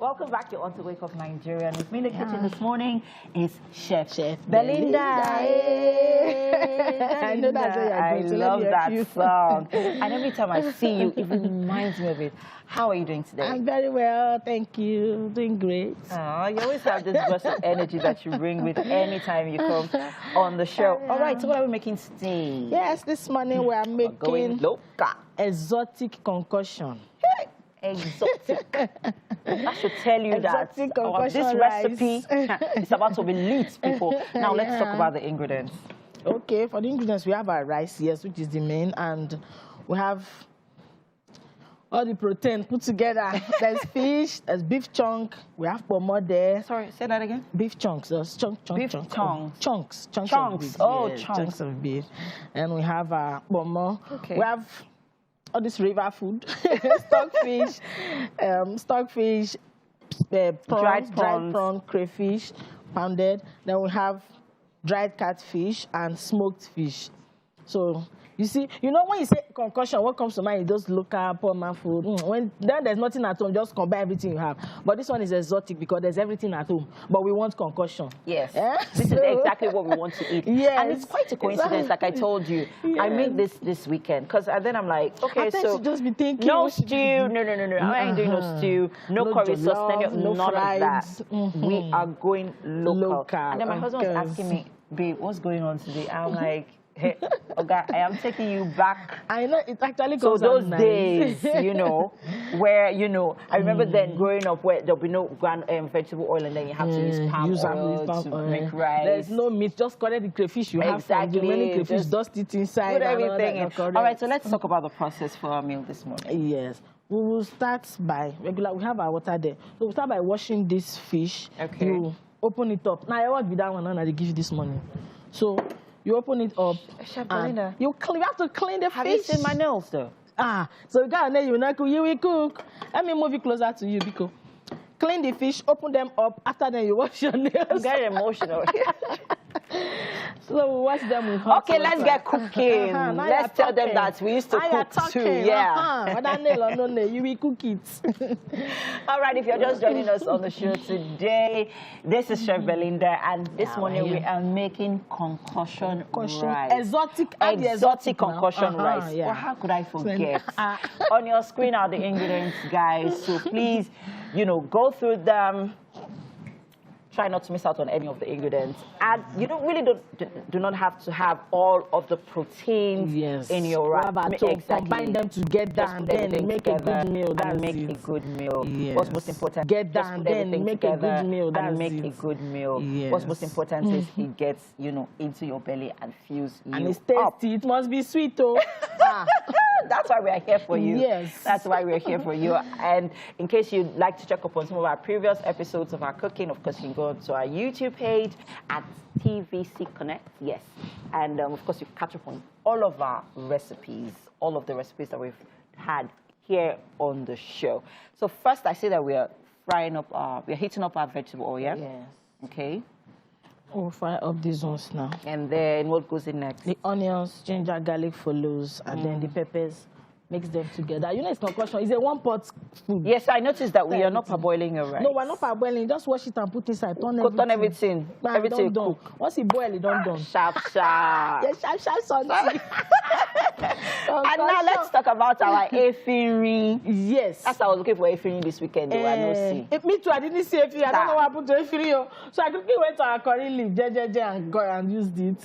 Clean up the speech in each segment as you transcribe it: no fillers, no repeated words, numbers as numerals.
Welcome back to On to Wake Up Nigerian. With me in the kitchen this morning is Chef Belinda. I know that's what you're I doing. So love that song. And every time I see you, it reminds me of it. How are you doing today? I'm very well, thank you. Doing great. You always have this burst of energy that you bring with any time you come on the show. All right, so what are we making today? Yes, this morning we are making exotic concoction. Exotic. That should tell you that this rice. recipe is about to be lit, people. Now let's talk about the ingredients. Okay, for the ingredients we have our rice, yes, which is the main, and we have all the protein put together. There's fish, there's beef chunk, we have pomo there. Sorry, say that again. Beef chunks, there's chunks. Chunks of beef. Oh, yes, chunks. Chunks of beef. And we have pomo. Okay. We have all this river food, stockfish, dried prawn, crayfish, pounded. Then we have dried catfish and smoked fish. So you see, you know when you say concoction, what comes to mind is those local poor man food. When then there's nothing at home, just combine everything you have. But this one is exotic because there's everything at home. But we want concoction. Yes. This is exactly what we want to eat. Yes. And it's quite a coincidence, like I told you. Yes. I made this weekend because then I'm like, okay, so just be thinking, no stew, no. I ain't doing no stew, no curry sauce, none of that. We are going local. And then my husband was asking me, babe, what's going on today? I'm like, hey, okay, I am taking you back. I know, it actually so comes those nice. days, where, I remember then growing up where there'll be no vegetable oil and then you have to use palm oil to make rice. There's no meat, just collect the crayfish you have from the many crayfish, dust it inside. Put everything in. All right, so let's talk about the process for our meal this morning. Yes. We will start by, we have our water there. So we'll start by washing this fish. Okay. You open it up. Now, I won't be that one, and I give you this morning. So, you open it up. Chef Belinda, you have to clean the fish. Have you seen my nails though? So you got you will cook. Let me move it closer to you, because clean the fish, open them up. After then you wash your nails. I'm getting emotional. So we wash them with hot water. Let's get cooking. Let's tell them that we used to cook too. Yeah. Whether nail or no nail, you will cook it. All right, if you're just joining us on the show today, this is Chef Belinda, and this morning we are making concoction rice. Exotic concoction rice. Well, how could I forget? On your screen are the ingredients, guys. So please, go through them. Try not to miss out on any of the ingredients. And you do not have to have all of the proteins in your rice. Combine them together and then make a good meal. Yes. What's most important? Get that and then make a good meal. Yes. What's most important is it gets into your belly and fills you and it's tasty. Up. It must be sweet, though. That's why we are here for you. Yes. That's why we're here for you. And in case you'd like to check up on some of our previous episodes of our cooking, of course, you can go to our YouTube page at TVC Connect. Yes. And of course, you can catch up on all of our recipes, all of the recipes that we've had here on the show. So first, I see that we're heating up our vegetable oil. Yeah? Yes. Okay. We'll fry up these ones now. And then what goes in next? The onions, ginger, garlic follows, and then the peppers. Mix them together. It's concoction. It's a one-pot food. Yes, I noticed that we are not parboiling your rice. No, we're not parboiling. Just wash it and put inside. Turn everything. Everything cook. Once it boils, it don't done. Sharp. Yes, sharp, something. And now let's talk about our efiri. Yes. That's why I was looking for efiri this weekend. Though I don't see. Me too. I didn't see efiri. I don't know what happened to efiri. So I quickly went to our curry leaf, and used it.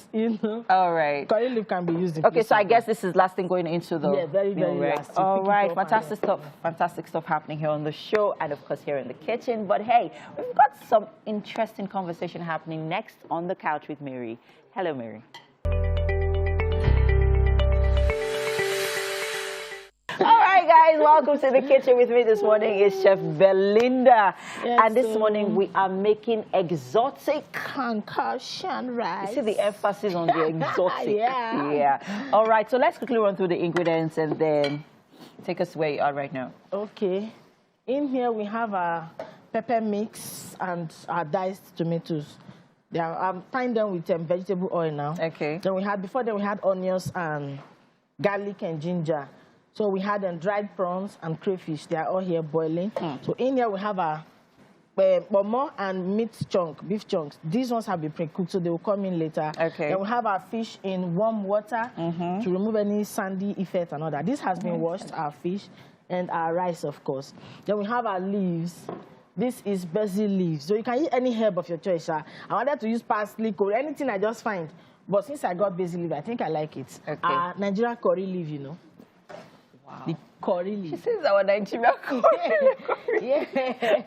All right. Curry leaf can be used. Okay, so I guess this is last thing going into the. Yeah, very, very last. All right, fantastic stuff happening here on the show and of course here in the kitchen. But hey, we've got some interesting conversation happening next on the couch with Mary. Hello, Mary. All right, guys, welcome to the kitchen. With me this morning is Chef Belinda. Yes, and this morning we are making exotic concoction rice. You see the emphasis on the exotic. Yeah. All right, so let's quickly run through the ingredients and then take us where you are right now. Okay. In here we have our pepper mix and our diced tomatoes. I'm frying them with vegetable oil now. Okay. Then we had onions and garlic and ginger. So we had dried prawns and crayfish. They are all here boiling. So in here we have our pomo and beef chunks. These ones have been pre-cooked, so they will come in later. Okay. Then we have our fish in warm water to remove any sandy effect and all that. This has been washed, our fish, and our rice, of course. Then we have our leaves. This is basil leaves. So you can eat any herb of your choice. I wanted to use parsley, curry, anything I just find. But since I got basil leaf, I think I like it. Okay. Nigerian curry leaf, you know. Wow. The curry leaf. She says our Nigerian curry. Yeah.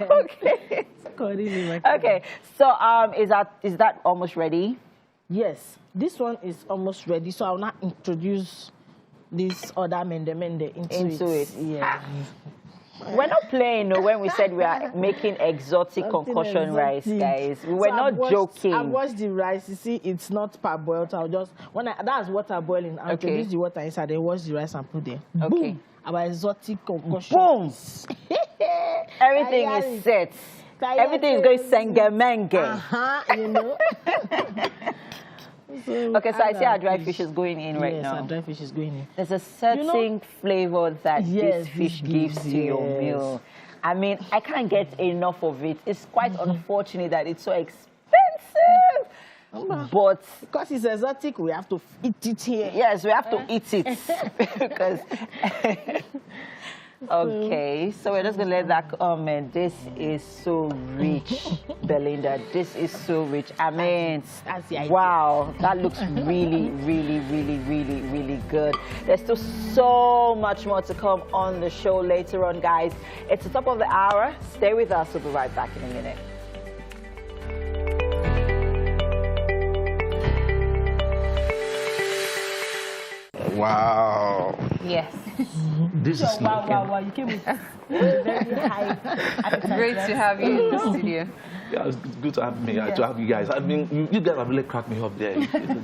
Okay. Curry leaf. Okay. So is that almost ready? Yes. This one is almost ready. So I'll now introduce this other mende into it. Yeah. We're not playing when we said we are making exotic concoction rice, guys. We were not joking. I washed the rice. You see, it's not parboiled. I'll just that's water boiling. I'll introduce the water inside, then wash the rice and put there. Okay. Boom. Our exotic concoction. Boom. Everything is set. Everything is going sengemenge. You know. Okay, so I see our dry fish is going in right now. Yes, our dry fish is going in. There's a certain flavor that this fish gives to your meal. I mean, I can't get enough of it. It's quite unfortunate that it's so expensive. But because it's exotic, we have to eat it here. Yes, we have to eat it. Because okay, so we're just gonna let that come. And this is so rich, Belinda. This is so rich. I mean, wow, that looks really, really, really, really, really good. There's still so much more to come on the show later on, guys. It's the top of the hour. Stay with us. We'll be right back in a minute. Wow. Yes. This is wow. You came with very high appetite. Great to have you in the studio. Yeah, it's good to have me, to have you guys. I mean, you guys have really cracked me up there.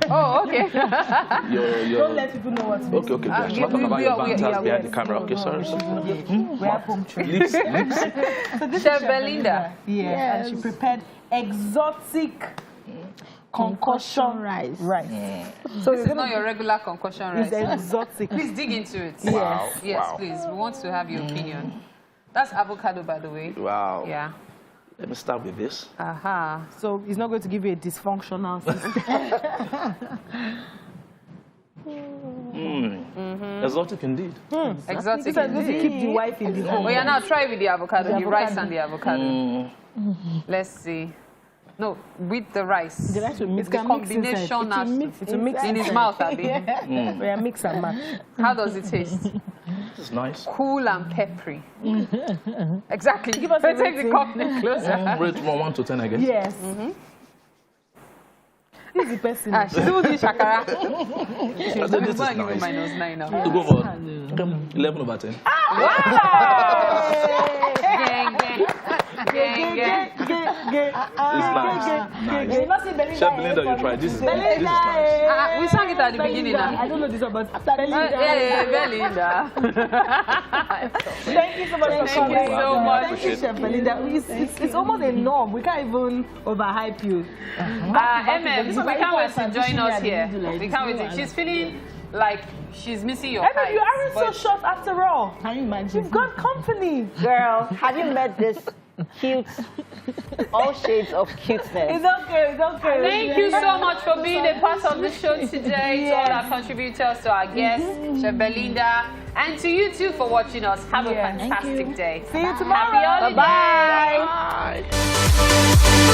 Oh, okay. Don't let people know what's Okay. Just talk about your banters behind the camera. Okay, sorry. We have home training. Lips. So this Chef is Belinda. Yes, and she prepared exotic concoction rice. So this is not your regular concoction rice. It's exotic. Please dig into it. Wow. Yes, please. We want to have your opinion. That's avocado, by the way. Wow. Yeah. Let me start with this. Aha. So it's not going to give you a dysfunctional system. Exotic indeed. Exotic. This is going to keep the wife in the home. Oh, yeah, now try with the avocado, the rice and the avocado. Let's see. No, with the rice. The rice will mix. It's the combination in his mouth, Abby. We are mix and match. How does it taste? It's nice. Cool and peppery. Exactly. Give us a Take the rating. cup closer. Rate from 1 to 10, I guess. Yes. This is the person. She's doing the shakara. I said this is Give nice. -9 now. To go for 11 over 10. Gang. It's nice. Chef Belinda, you try. This is nice. We sang it at the beginning. I don't know this one, but Belinda. Belinda. Thank you so much for coming. Thank you so much. Thank you, Chef Belinda. It's almost a norm. We can't even overhype you. MM, we can't wait to join us here. We can't wait. She's feeling like she's missing your You aren't so short after all. Can you imagine? You've got company. Girl, have you met this cute, all shades of cuteness? It's okay. Thank you so much for being a part of the show today. To all our contributors, to our guests, Chef Belinda, and to you too for watching us. Have a fantastic day. See you tomorrow. Happy holidays. Bye-bye. Bye.